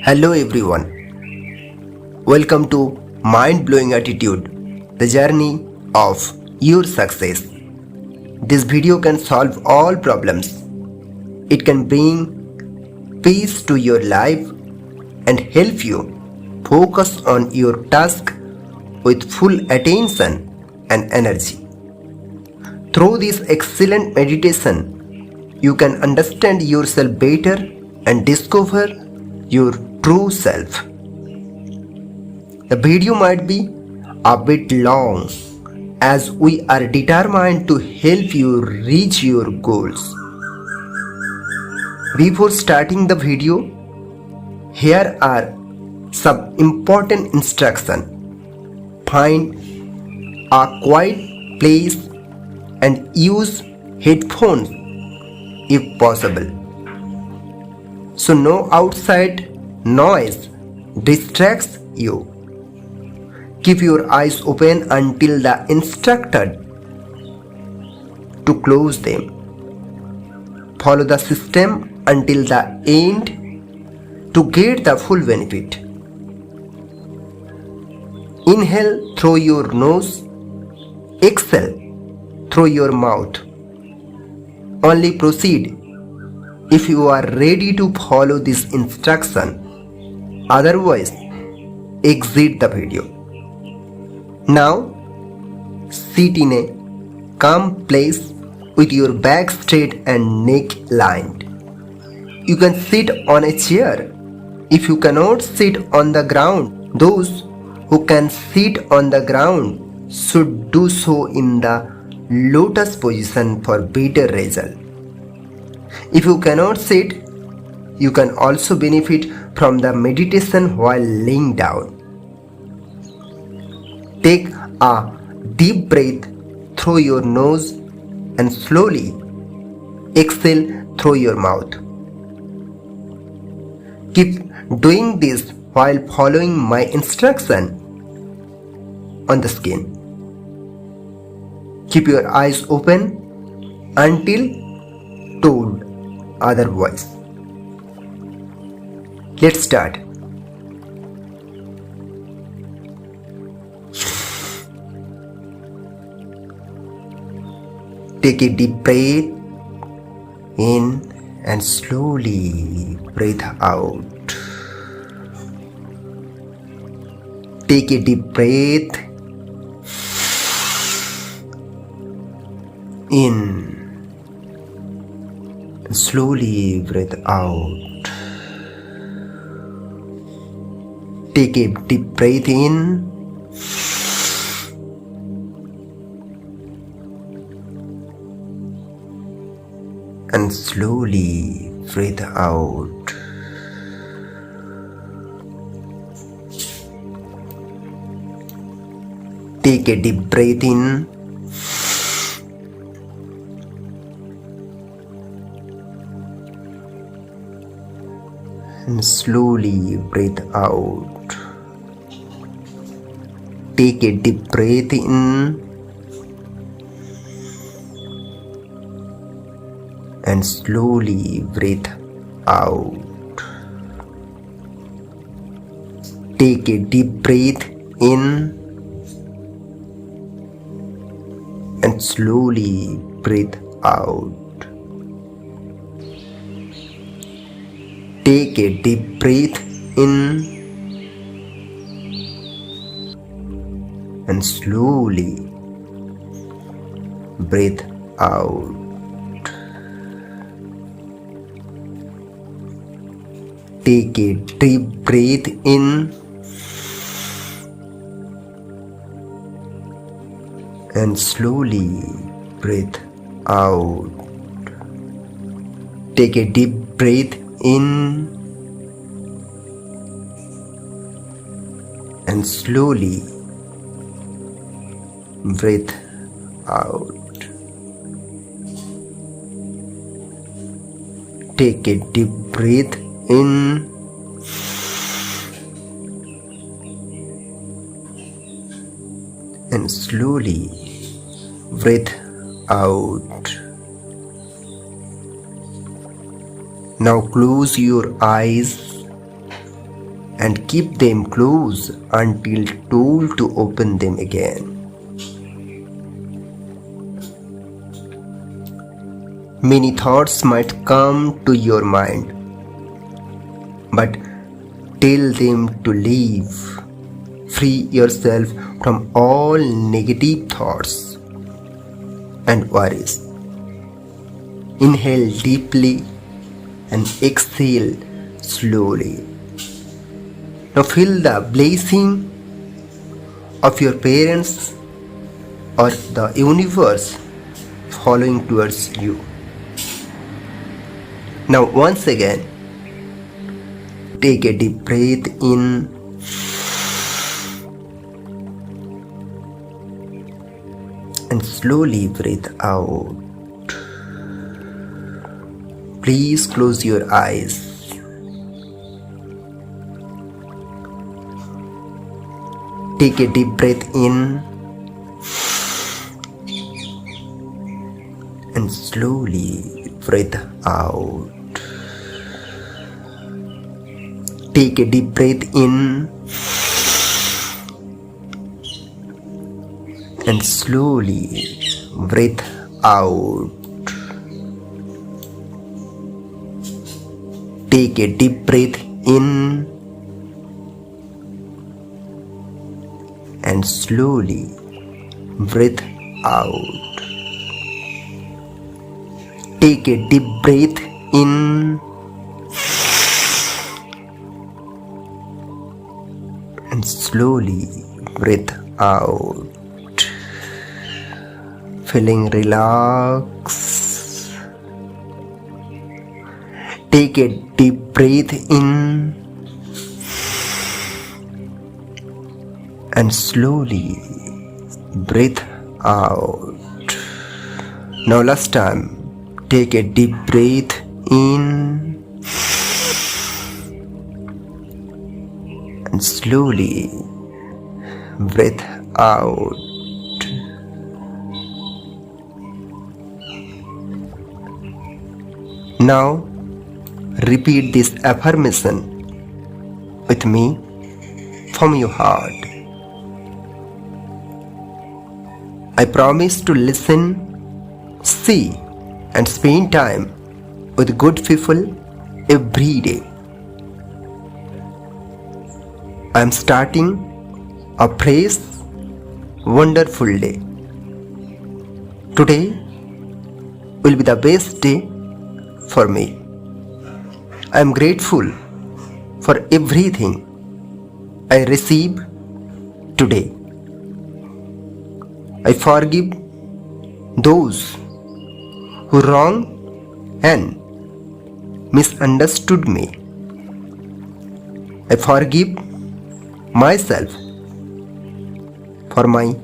Hello everyone. Welcome to Mind Blowing Attitude, the journey of your success. This video can solve all problems. It can bring peace to your life and help you focus on your task with full attention and energy. Through this excellent meditation, you can understand yourself better and discover your true self. The video might be a bit long as we are determined to help you reach your goals. Before starting the video, here are some important instructions. Find a quiet place and use headphones if possible, so no outside noise distracts you. Keep your eyes open until the instructed to close them. Follow the system until the end to get the full benefit. Inhale through your nose, exhale through your mouth. Only proceed if you are ready to follow this instruction. Otherwise, exit the video. Now, sit in a calm place with your back straight and neck lined. You can sit on a chair. If you cannot sit on the ground, those who can sit on the ground should do so in the lotus position for better result. If you cannot sit, you can also benefit from the meditation while laying down. Take a deep breath through your nose and slowly exhale through your mouth. Keep doing this while following my instruction on the screen. Keep your eyes open until told otherwise. Let's start. Take a deep breath in and slowly breathe out. Take a deep breath in and slowly breathe out. Take a deep breath in and slowly breathe out. Take a deep breath in and slowly breathe out. Take a deep breath in and slowly breathe out. Take a deep breath in and slowly breathe out. Take a deep breath in and slowly breathe out. Take a deep breath in and slowly breathe out. Take a deep breath in and slowly breathe out. Take a deep breath in and slowly breathe out. Now close your eyes and keep them closed until told to open them again. Many thoughts might come to your mind, but tell them to leave. Free yourself from all negative thoughts and worries. Inhale deeply and exhale slowly. Now feel the blessing of your parents or the universe following towards you. Now once again, take a deep breath in and slowly breathe out. Please close your eyes. Take a deep breath in and slowly breathe out. Take a deep breath in and slowly breathe out. Take a deep breath in and slowly breathe out. Take a deep breath in and slowly breathe out. Feeling relaxed. Take a deep breath in and slowly breathe out. Now last time, take a deep breath in and slowly breathe out. Now repeat this affirmation with me from your heart. I promise to listen, see, and spend time with good people every day. I am starting a fresh, wonderful day. Today will be the best day for me. I am grateful for everything I receive today. I forgive those who wronged and misunderstood me. I forgive myself for my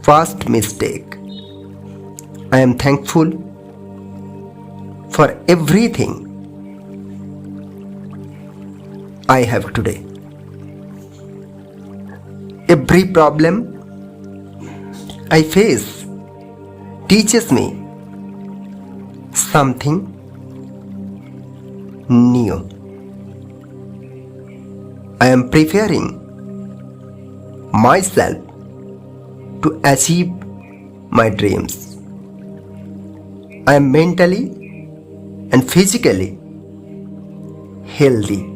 past mistake. I am thankful for everything I have today. Every problem I face teaches me something new. I am preparing myself to achieve my dreams. I am mentally and physically healthy.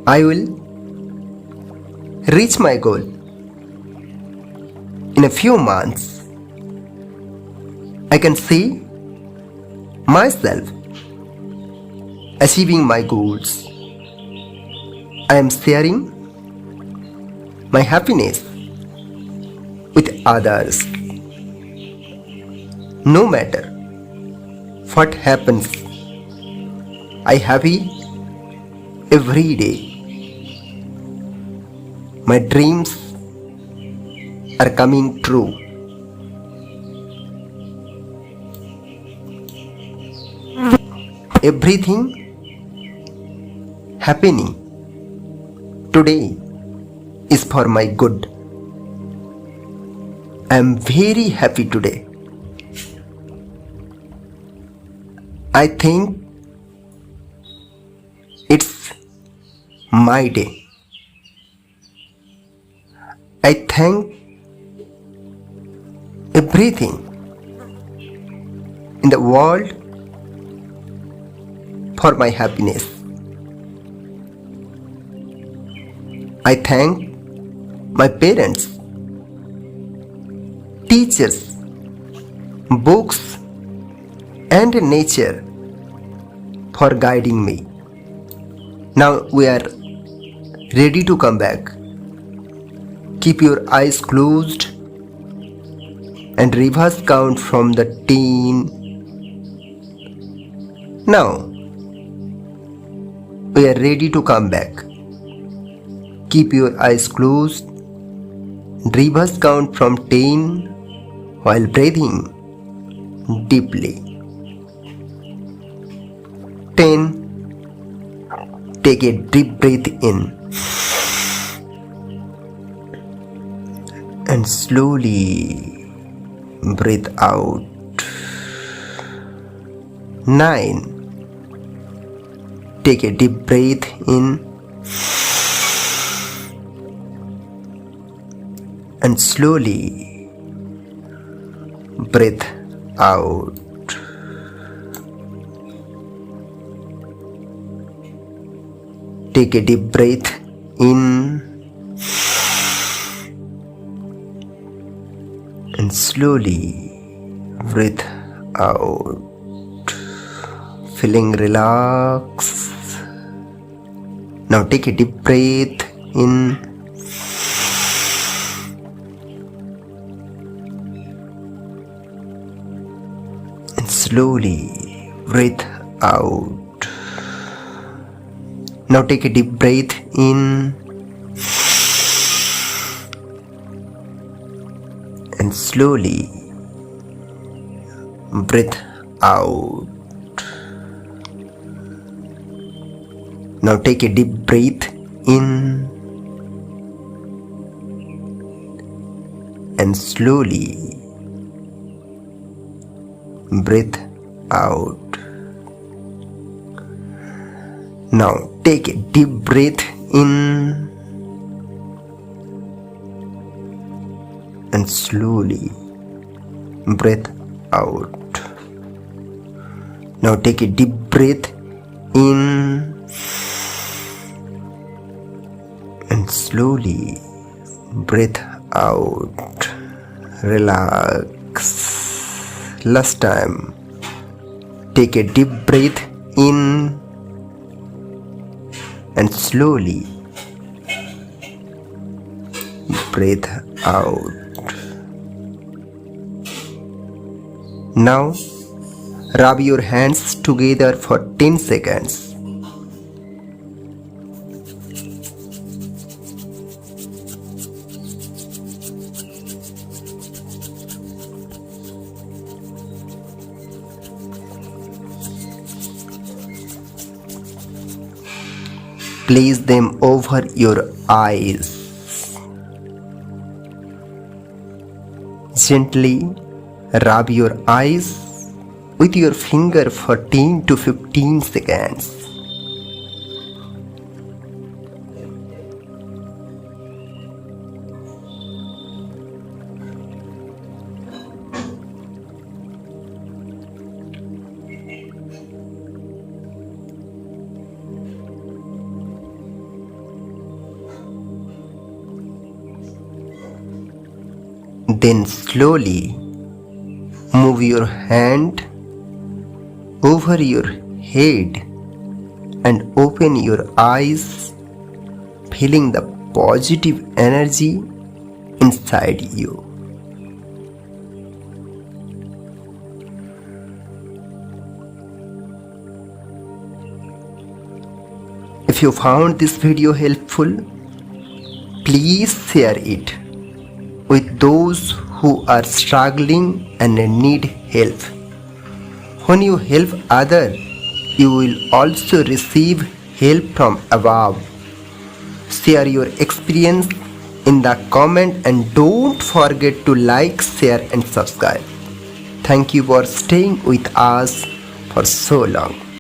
I will reach my goal in a few months. I can see myself achieving my goals. I am sharing my happiness with others. No matter what happens, I happy every day. My dreams are coming true. Everything happening today is for my good. I am very happy today. I think it's my day. I thank everything in the world for my happiness. I thank my parents, teachers, books, and nature for guiding me. Now we are ready to come back. Keep your eyes closed and reverse count from the 10. Now we are ready to come back. Keep your eyes closed. Reverse count from 10 while breathing deeply. 10. Take a deep breath in and slowly breathe out. 9. Take a deep breath in and slowly breathe out. Take a deep breath in and slowly breathe out. Feeling relaxed. Now take a deep breath in and slowly breathe out. Now take a deep breath in and slowly breathe out. Now take a deep breath in and slowly breathe out. Now take a deep breath in and slowly breathe out. Now take a deep breath in and slowly breathe out. Relax. Last time. Take a deep breath in and slowly breathe out. Now rub your hands together for 10 seconds. Place them over your eyes. Gently rub your eyes with your finger for 10 to 15 seconds. Then slowly move your hand over your head and open your eyes, feeling the positive energy inside you. If you found this video helpful, please share it with those who are struggling and need help. When you help others, you will also receive help from above. Share your experience in the comment and don't forget to like, share and subscribe. Thank you for staying with us for so long.